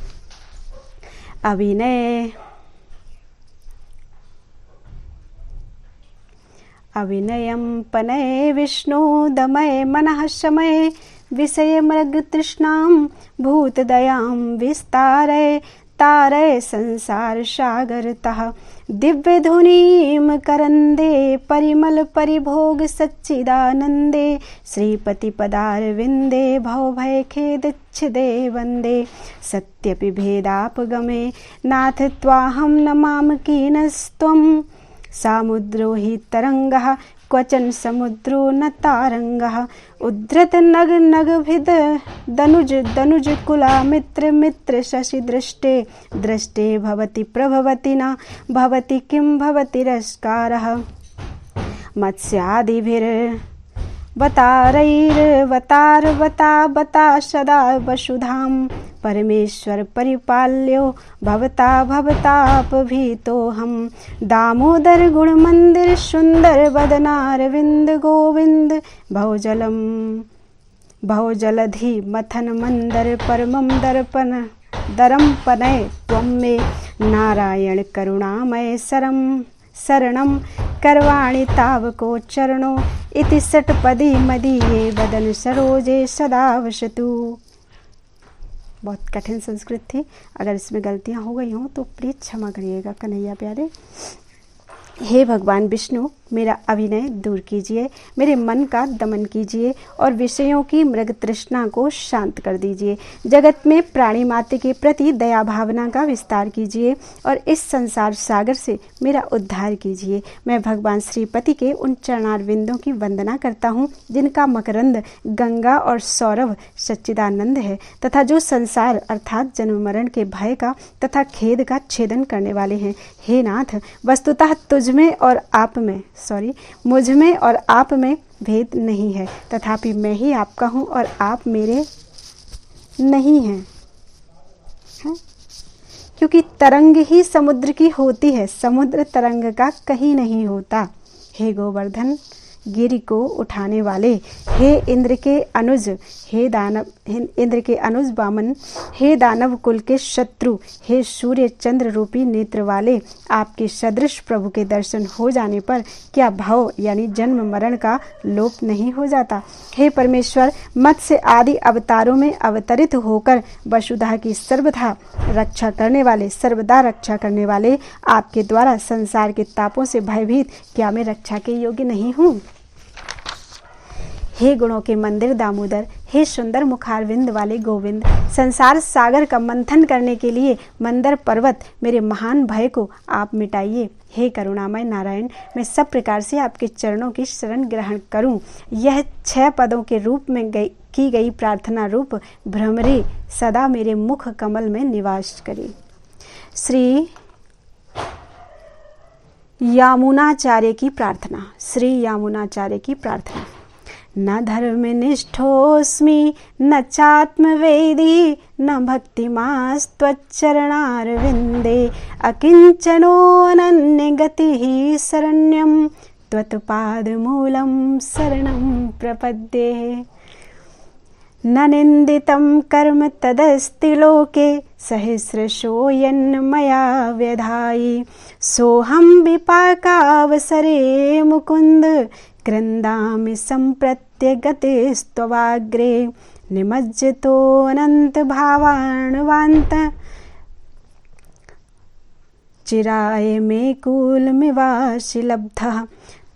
S1: अविनयं पनये विष्णु दमय मनः शमय विषय मृग तृष्णां भूतदयां विस्तारय तारय संसार सागरतः दिव्य धुनीम करंदे परिमल परिभोग सच्चिदानंदे श्रीपति पदारविंदे भव भय खेदिच्छिदे वंदे सत्यपि भेदापगमे नाथ त्वाहं नमामि कीनस्त्वं सामुद्रो हि तरंगः क्वचन समुद्रो न तारंगः उद्धृत नग नगभिद दनुज दनुज कुला मित्र मित्र शशि दृष्टे दृष्टे भवति प्रभवति न भवति किं भवति रस्कारः मत्स्यादिभिर वतारैर्वतार वता बता सदा वसुधाम परमेश्वर परिपाल्यो भवता भवतापभीतोऽहं दामोदर गुण मंदिर सुंदर बदनारविंद गोविंद भवजलधि मथन मंदर परमं दर्पण दरंपनय त्वं मे नारायण करुणामय शरणं करवाणि तावको चरणो इति षट्पदी मदीये वदन सरोजे सदा वसतु। बहुत कठिन संस्कृत थी, अगर इसमें गलतियां हो गई हों तो प्लीज क्षमा करिएगा कन्हैया प्यारे। हे भगवान विष्णु, मेरा अभिनय दूर कीजिए, मेरे मन का दमन कीजिए और विषयों की मृग तृष्णा को शांत कर दीजिए। जगत में प्राणी मात्र के प्रति दया भावना का विस्तार कीजिए और इस संसार सागर से मेरा उद्धार कीजिए। मैं भगवान श्रीपति के उन चरणारविंदों की वंदना करता हूँ जिनका मकरंद गंगा और सौरभ सच्चिदानंद है तथा जो संसार अर्थात जन्म मरण के भय का तथा खेद का छेदन करने वाले हैं। हे नाथ, वस्तुतः मुझ में और आप में भेद नहीं है, तथापि मैं ही आपका हूँ और आप मेरे नहीं हैं। क्योंकि तरंग ही समुद्र की होती है, समुद्र तरंग का कहीं नहीं होता। हे गोवर्धन गिरि को उठाने वाले, हे इंद्र के अनुज, इंद्र के अनुज वामन, हे दानव कुल के शत्रु, हे सूर्य चंद्र रूपी नेत्र वाले, आपके सदृश प्रभु के दर्शन हो जाने पर क्या भव यानी जन्म मरण का लोप नहीं हो जाता। हे परमेश्वर, मत्स्य आदि अवतारों में अवतरित होकर वसुधा की सर्वदा रक्षा करने वाले आपके द्वारा संसार के तापों से भयभीत क्या मैं रक्षा के योग्य नहीं हूँ। हे गुणों के मंदिर दामोदर, हे सुंदर मुखारविंद वाले गोविंद, संसार सागर का मंथन करने के लिए मंदर पर्वत मेरे महान भय को आप मिटाइए। हे करुणामय नारायण, मैं सब प्रकार से आपके चरणों की शरण ग्रहण करूं। यह 6 पदों के रूप में की गई प्रार्थना रूप भ्रमरी सदा मेरे मुख कमल में निवास करे। श्री यामुनाचार्य की प्रार्थना। श्री यामुनाचार्य की प्रार्थना। न धर्मनिष्ठोऽस्मि न चात्मवेदी न भक्तिमास्त्वच्चरणारविन्दे अकिञ्चनोऽनन्यगतिः शरण्यं त्वत्पादमूलं शरणं प्रपद्ये। न निन्दितं कर्म तदस्ति लोके सहस्रशो यन्मया व्यधायि सोऽहं विपाकावसरे मुकुन्द क्रन्दामि सम्प्रत्यगतेस्त्ववाग्रे निमज्जतोऽनन्तभावान्वान्त चिराय मे कूलमिवासि लब्धः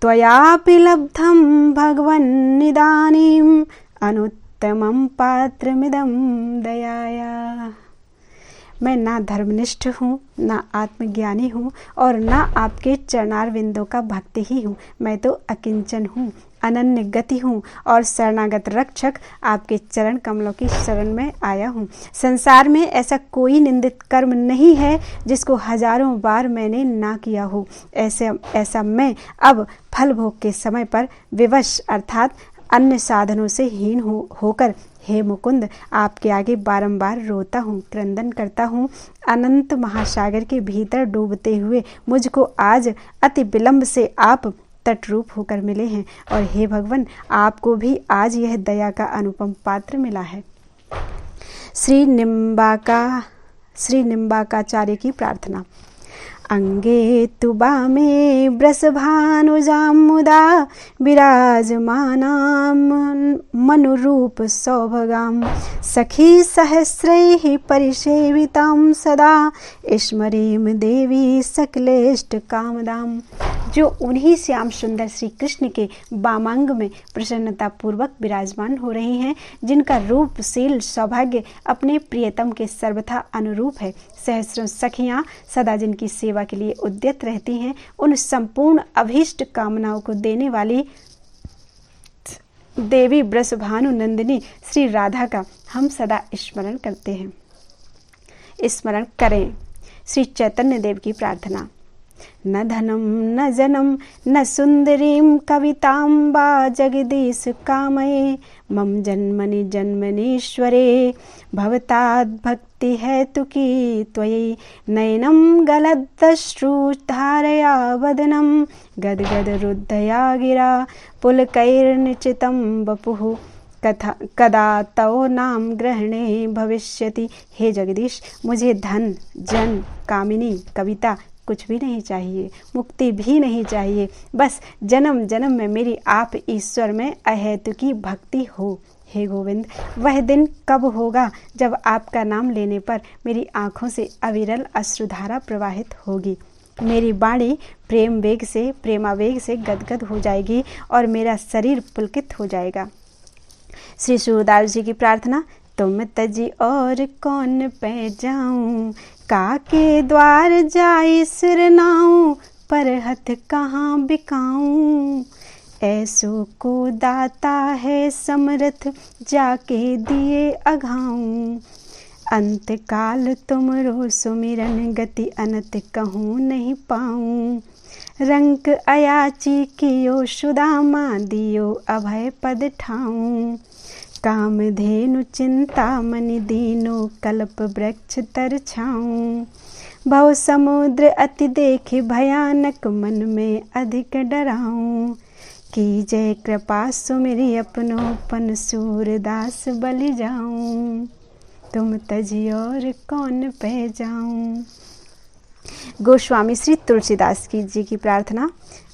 S1: त्वयापि लब्धं भगवन्निदानीम् अनुत्तमं पात्रमिदं दयाया। मैं ना धर्मनिष्ठ हूँ, ना आत्मज्ञानी हूँ और ना आपके चरणारविंदों का भक्त ही हूँ। मैं तो अकिंचन हूँ, अनन्य गति हूँ और शरणागत रक्षक आपके चरण कमलों की शरण में आया हूँ। संसार में ऐसा कोई निंदित कर्म नहीं है जिसको हजारों बार मैंने ना किया हो। ऐसा मैं अब फल भोग के समय पर विवश अर्थात अन्य साधनों से हीन होकर हे मुकुंद आपके आगे बारंबार रोता हूँ, क्रंदन करता हूँ। अनंत महासागर के भीतर डूबते हुए मुझको आज अति विलंब से आप तटरूप होकर मिले हैं और हे भगवान, आपको भी आज यह दया का अनुपम पात्र मिला है। श्री निम्बाकाचार्य की प्रार्थना। अंगे तुबा में वृषभानुजां मुदा विराजमानां मनुरूप सौभगां सखी सहस्रैः परिसेवितां सदा स्मरेम देवी सकलेष्ट कामदाम। जो उन्हीं श्याम सुंदर श्री कृष्ण के वामांग में प्रसन्नता पूर्वक विराजमान हो रही हैं, जिनका रूपशील सौभाग्य अपने प्रियतम के सर्वथा अनुरूप है। सहस्रों सखियां सदा जिनकी सेवा के लिए उद्यत रहती हैं, उन संपूर्ण अभीष्ट कामनाओं को देने वाली देवी वृषभानु नंदिनी श्री राधा का हम सदा स्मरण करते हैं, स्मरण करें। श्री चैतन्य देव की प्रार्थना। न धनम न जनम न सुंदरीं कवितां वा जगदीश कामये मम जन्मनि जन्मनीश्वरे भवताद् भक्ति हेतुकी त्वयि नयनं गलदश्रुधारया वदनं गदगद रुद्धया गिरा पुलकैर्निचितं वपुः कदा तव नाम ग्रहणे भविष्यति। हे जगदीश, मुझे धन जन कामिनी कविता कुछ भी नहीं चाहिए, मुक्ति भी नहीं चाहिए, बस जन्म जन्म में मेरी आप ईश्वर में अहेतुकी भक्ति हो। हे गोविंद, वह दिन कब होगा जब आपका नाम लेने पर मेरी आँखों से अविरल अश्रुधारा प्रवाहित होगी, मेरी वाणी प्रेमावेग से गदगद हो जाएगी और मेरा शरीर पुलकित हो जाएगा। श्री सूरदास जी की प्रार्थना। तुम तजी और कौन पे जाऊं, काके द्वार जाई सिर नाऊं, पर हथ कहाँ बिकाऊं। ऐसो को दाता है समर्थ, जाके दिए अघाऊं। अंत काल तुमरो सुमिरन, गति अनत कहूँ नहीं पाऊं। रंक अयाची कियो सुदामा, दियो अभय पद ठाऊं। कामधेनु चिंतामणि दीनो, कल्प वृक्ष तर छाऊं। भव समुद्र अति देखे भयानक, मन में अधिक डराऊं। की जय कृपा सुमिरि अपनोपन, सूरदास बलि जाऊं। तुम तजी और कौन पे जाऊं। गोस्वामी श्री तुलसीदास जी की प्रार्थना।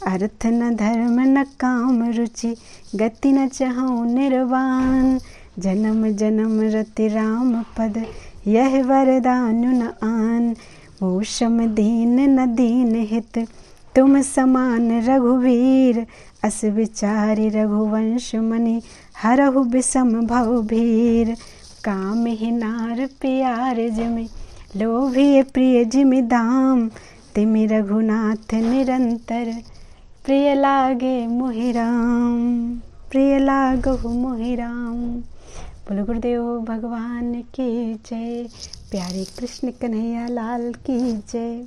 S1: अर्थ न धर्म न काम रुचि, गति न चाहूं निर्वाण। जन्म जन्म रति राम पद, यह वरदान न आन। मोशम दीन न दीन हित, तुम समान रघुवीर। अस विचारि रघुवंश मनि, हरहु विषम भव भीर। काम ही नार प्यार जिमि, लोभी प्रिय जिमि धाम। तिमि रघुनाथ निरंतर, प्रिय लागे मोहि राम। प्रिय लागहु मोहि राम। बोलो गुरुदेव भगवान की जय। प्यारे कृष्ण कन्हैया लाल की जय।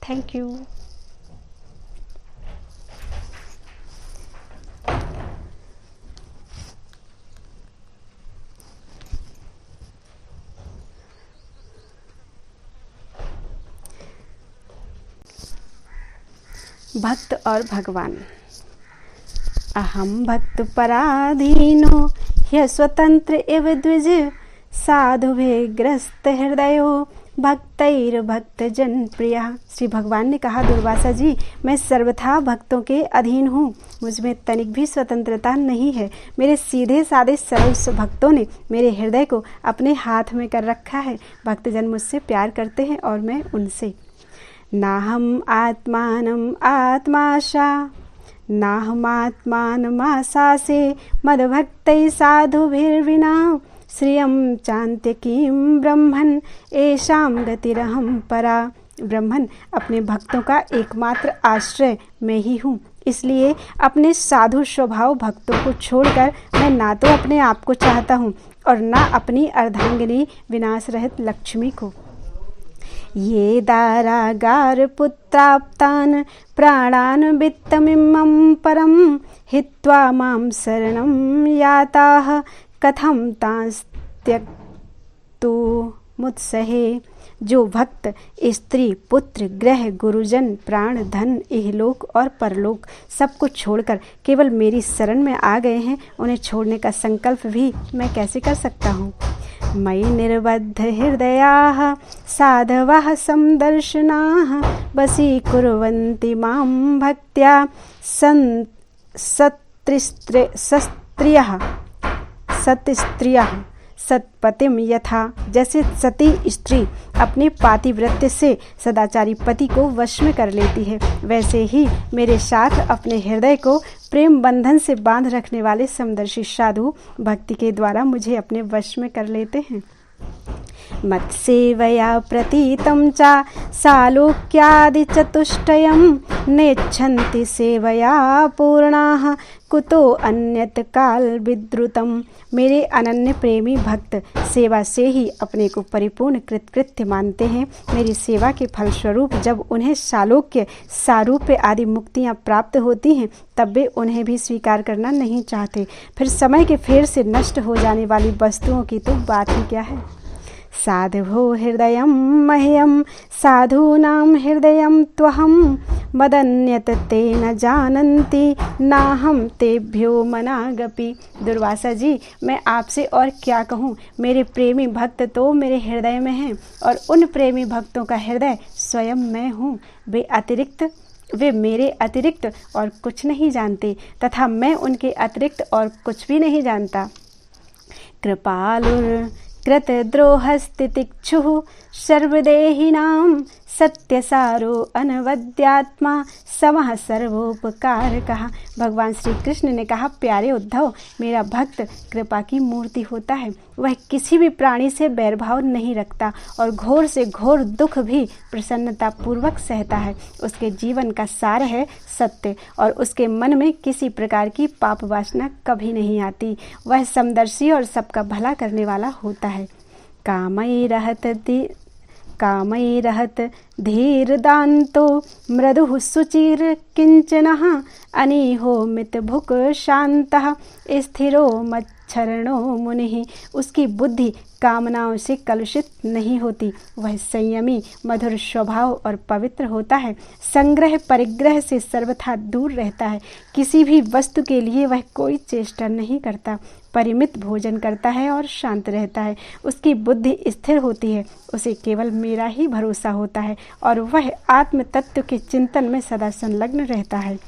S1: Thank you. भक्त और भगवान। अहम भक्त पराधीनो, ह्य स्वतंत्र इव द्विज। साधुभे ग्रस्त हृदयो, भक्तैर भक्त जन प्रिया। श्री भगवान ने कहा, दुर्वासा जी, मैं सर्वथा भक्तों के अधीन हूँ, मुझमें तनिक भी स्वतंत्रता नहीं है। मेरे सीधे साधे सरल भक्तों ने मेरे हृदय को अपने हाथ में कर रखा है। भक्तजन मुझसे प्यार करते हैं और मैं उनसे। नाहम आत्मानम आत्माशा, नाहम आत्मानमाशासे। मद्भक्तै साधुभिर्विना, श्रियं चान्त्यकीं ब्रह्मन्। एषां गतिरहं परा। ब्रह्मन, अपने भक्तों का एकमात्र आश्रय मैं ही हूँ, इसलिए अपने साधु स्वभाव भक्तों को छोड़कर मैं ना तो अपने आप को चाहता हूँ और ना अपनी अर्धांगिनी विनाश रहित लक्ष्मी को। ये दारागार पुत्राप्तान, प्राणान वित्तमिमं परम। हित्वा मां शरणं याताः, कथं तांस्त्यक्तु मुत्सहे। जो भक्त स्त्री पुत्र गृह गुरुजन प्राण धन इहलोक और परलोक सबको छोड़कर केवल मेरी शरण में आ गए हैं, उन्हें छोड़ने का संकल्प भी मैं कैसे कर सकता हूँ। मयि निर्बद्ध हृदयाः साधवः समदर्शनाः वशीकुर्वन्ति मां भक्त्या सत्स्त्रियः सत्पतिम यथा। जैसे सती स्त्री अपने पातिव्रत्य से सदाचारी पति को वश में कर लेती है, वैसे ही मेरे साथ अपने हृदय को प्रेम बंधन से बांध रखने वाले समदर्शी साधु भक्ति के द्वारा मुझे अपने वश में कर लेते हैं। मत्सेवया प्रतीतं च सालोक्यादि चतुष्टयं नेच्छन्ति सेवया पूर्णाः कुतो अन्यत काल विद्रुतम। मेरे अनन्य प्रेमी भक्त सेवा से ही अपने को परिपूर्ण कृतकृत्य मानते हैं। मेरी सेवा के फलस्वरूप जब उन्हें सालोक्य, सारूप्य आदि मुक्तियाँ प्राप्त होती हैं, तब वे उन्हें भी स्वीकार करना नहीं चाहते। फिर समय के फेर से नष्ट हो जाने वाली वस्तुओं की तो बात ही क्या है। साधवो हृदयं मह्यं साधूनां हृदयं त्वहं मदन्यत ते न जानन्ति नाहं तेभ्यो मनागपि। दुर्वासा जी, मैं आपसे और क्या कहूँ, मेरे प्रेमी भक्त तो मेरे हृदय में हैं और उन प्रेमी भक्तों का हृदय स्वयं मैं हूँ। वे मेरे अतिरिक्त और कुछ नहीं जानते तथा मैं उनके अतिरिक्त और कुछ भी नहीं जानता। कृपालुर कृतद्रोहस्तितिक्षुः सर्वदेहिनां सत्यसारो अनवद्यात्मा समः सर्वोपकारकः। भगवान श्री कृष्ण ने कहा, प्यारे उद्धव, मेरा भक्त कृपा की मूर्ति होता है। वह किसी भी प्राणी से बैरभाव नहीं रखता और घोर से घोर दुख भी प्रसन्नता पूर्वक सहता है। उसके जीवन का सार है सत्य और उसके मन में किसी प्रकार की पाप वासना कभी नहीं आती। वह समदर्शी और सबका भला करने वाला होता है। कामई रहत धीर दान्तो मृदुः सुचिर किंचनः अनीहो मित भुक शान्तः स्थिरो मच्छरणो मुनिः। उसकी बुद्धि कामनाओं से कलुषित नहीं होती। वह संयमी, मधुर स्वभाव और पवित्र होता है। संग्रह परिग्रह से सर्वथा दूर रहता है। किसी भी वस्तु के लिए वह कोई चेष्टा नहीं करता। परिमित भोजन करता है और शांत रहता है। उसकी बुद्धि स्थिर होती है। उसे केवल मेरा ही भरोसा होता है और वह आत्म तत्व के चिंतन में सदा संलग्न रहता है।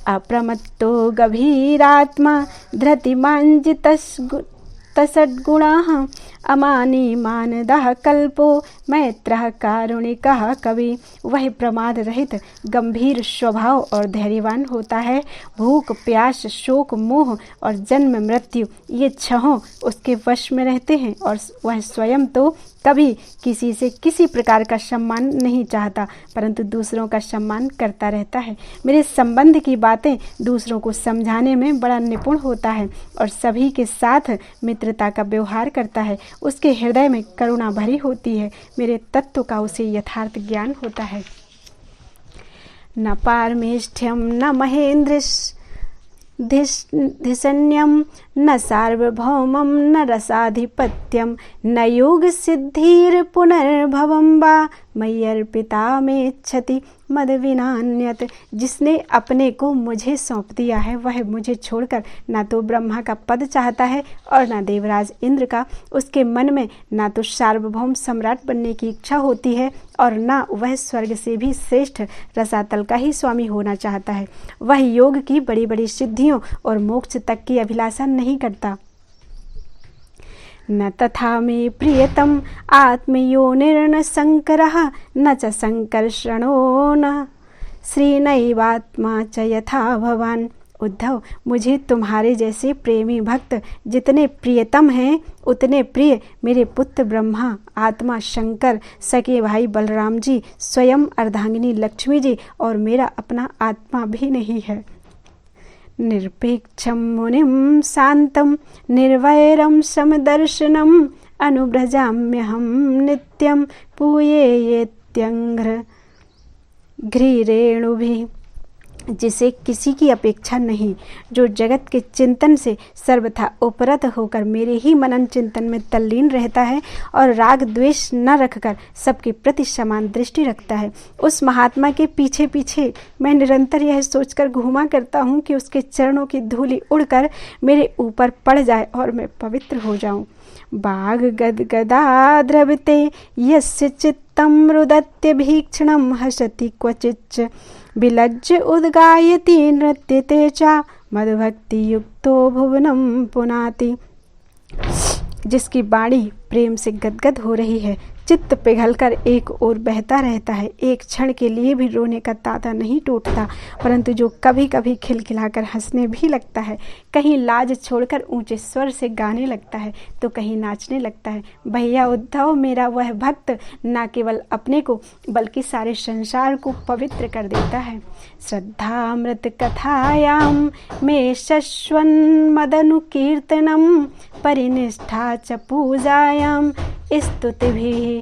S1: अप्रमत्तो गभीरात्मा धृतिमांजितसद्गुणाः अमानी मानदः कल्पो मैत्रः कारुणिकः कवि। वह प्रमाद रहित गंभीर स्वभाव और धैर्यवान होता है। भूख, प्यास, शोक, मोह और जन्म मृत्यु ये छहों उसके वश में रहते हैं और वह स्वयं तो कभी किसी से किसी प्रकार का सम्मान नहीं चाहता, परंतु दूसरों का सम्मान करता रहता है। मेरे संबंध की बातें दूसरों को समझाने में बड़ा निपुण होता है और सभी के साथ मित्रता का व्यवहार करता है। उसके हृदय में करुणा भरी होती है। मेरे तत्व का उसे यथार्थ ज्ञान होता है। न पारमेष्ठ्यम न महेन्द्रधिसन्यम न सार्वभौमं न रसाधिपत्यम न योग सिद्धिर पुनर्भवं वा मय्यर्पिता मेच्छति मद विनान्यत। जिसने अपने को मुझे सौंप दिया है वह मुझे छोड़कर ना तो ब्रह्मा का पद चाहता है और ना देवराज इंद्र का। उसके मन में ना तो सार्वभौम सम्राट बनने की इच्छा होती है और ना वह स्वर्ग से भी श्रेष्ठ रसातल का ही स्वामी होना चाहता है। वह योग की बड़ी बड़ी सिद्धियों और मोक्ष तक की अभिलाषा नहीं करता। न तथा मे प्रियतम आत्मयोनिर्न संकरः न च संकर्षणो न श्रीनैवात्मा च यथा भवान। उद्धव, मुझे तुम्हारे जैसे प्रेमी भक्त जितने प्रियतम हैं उतने प्रिय मेरे पुत्र ब्रह्मा, आत्मा शंकर, सके भाई बलराम जी, स्वयं अर्धांगिनी लक्ष्मी जी और मेरा अपना आत्मा भी नहीं है। निरपेक्षं मुनिं शान्तं निर्वैरं समदर्शनम् अनुव्रजाम्यहं नित्यं पूयेत्यंघ्र घ्रीरेणुभिः। जिसे किसी की अपेक्षा नहीं, जो जगत के चिंतन से सर्वथा उपरत होकर मेरे ही मनन चिंतन में तल्लीन रहता है और राग द्वेष न रखकर सबके प्रति समान दृष्टि रखता है, उस महात्मा के पीछे पीछे मैं निरंतर यह सोचकर घूमा करता हूँ कि उसके चरणों की धूलि उड़कर मेरे ऊपर पड़ जाए और मैं पवित्र हो जाऊँ। बाघ गदगदा द्रवते यस्य चित्तं रुदत्य भीक्षणं हसति क्वचिच्च विलज्ज उद्गायति नृत्यते च मदभक्ति युक्तो भुवनं पुनाति। जिसकी वाणी प्रेम से गदगद हो रही है, चित्त पिघलकर एक ओर बहता रहता है, एक क्षण के लिए भी रोने का तांता नहीं टूटता, परंतु जो कभी कभी खिलखिलाकर हंसने भी लगता है, कहीं लाज छोड़कर ऊंचे स्वर से गाने लगता है तो कहीं नाचने लगता है। भैया उद्धव, मेरा वह भक्त न केवल अपने को बल्कि सारे संसार को पवित्र कर देता है। श्रद्धामृत कथायाम में शश्वन् मदनुकीर्तनम परिनिष्ठा च पूजायाम स्तुतिभिः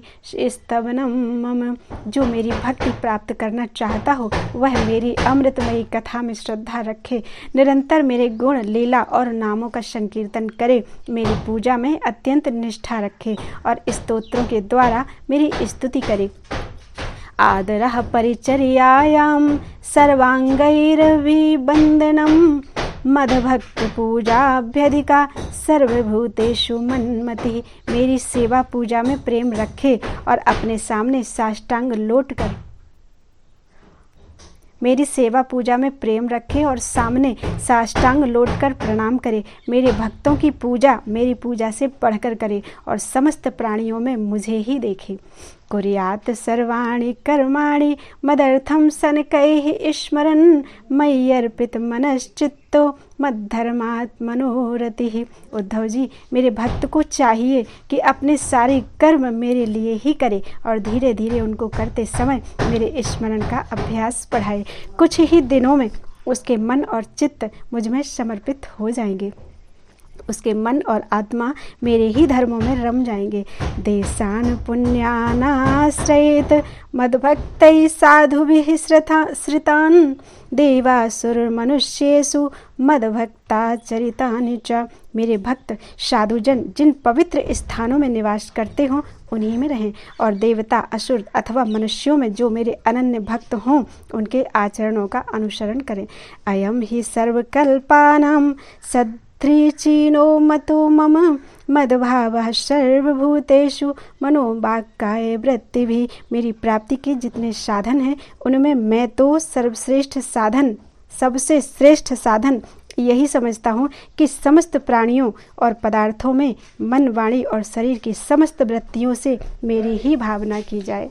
S1: स्तवनम मम। जो मेरी भक्ति प्राप्त करना चाहता हो वह मेरी अमृतमयी कथा में श्रद्धा रखे, निरंतर मेरे गुण लीला और नामों का संकीर्तन करे, मेरी पूजा में अत्यंत निष्ठा रखे और स्तोत्रों के द्वारा मेरी स्तुति करे। आदरः परिचर्यायां सर्वांगैरभिवंदनम् मदभक्त पूजाभ्यधिका सर्वभूतेषु मन्मति। मेरी सेवा पूजा में प्रेम रखे और अपने सामने साष्टांग लौटकर मेरी सेवा पूजा में प्रेम रखे और सामने साष्टांग लौटकर प्रणाम करे। मेरे भक्तों की पूजा मेरी पूजा से बढ़कर करे और समस्त प्राणियों में मुझे ही देखे। कुर्यात् सर्वाणि कर्माणि मदर्थं शनकैः स्मरन् मय्यर्पित मनश्चित्तो मद्धर्मात् मनोरतिः। उद्धव जी, मेरे भक्त को चाहिए कि अपने सारे कर्म मेरे लिए ही करे और धीरे धीरे उनको करते समय मेरे स्मरण का अभ्यास बढ़ाए। कुछ ही दिनों में उसके मन और चित्त मुझ में समर्पित हो जाएंगे, उसके मन और आत्मा मेरे ही धर्मों में रम जाएंगे। देशान पुण्यानाश्रयेत मद्भक्तैः साधुभिः श्रितान् देवासुर मनुष्येषु मद्भक्ताचरितानि च। मेरे भक्त साधुजन जिन पवित्र स्थानों में निवास करते हों उन्हीं में रहें और देवता, असुर अथवा मनुष्यों में जो मेरे अनन्य भक्त हों उनके आचरणों का अनुसरण करें। अयम ही सर्वकल्पानां त्रिचीनो मतो मम मद्भावः सर्वभूतेषु मनोवाक्काय वृत्तिभिः। मेरी प्राप्ति के जितने साधन हैं उनमें मैं तो सर्वश्रेष्ठ साधन, सबसे श्रेष्ठ साधन यही समझता हूँ कि समस्त प्राणियों और पदार्थों में मन, वाणी और शरीर की समस्त वृत्तियों से मेरी ही भावना की जाए।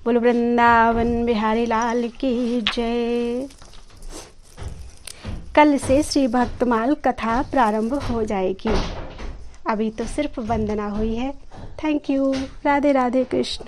S1: बोलो वृंदावन बिहारी लाल की जय। कल से श्री भक्तमाल कथा प्रारंभ हो जाएगी। अभी तो सिर्फ वंदना हुई है। Thank you. राधे राधे कृष्ण।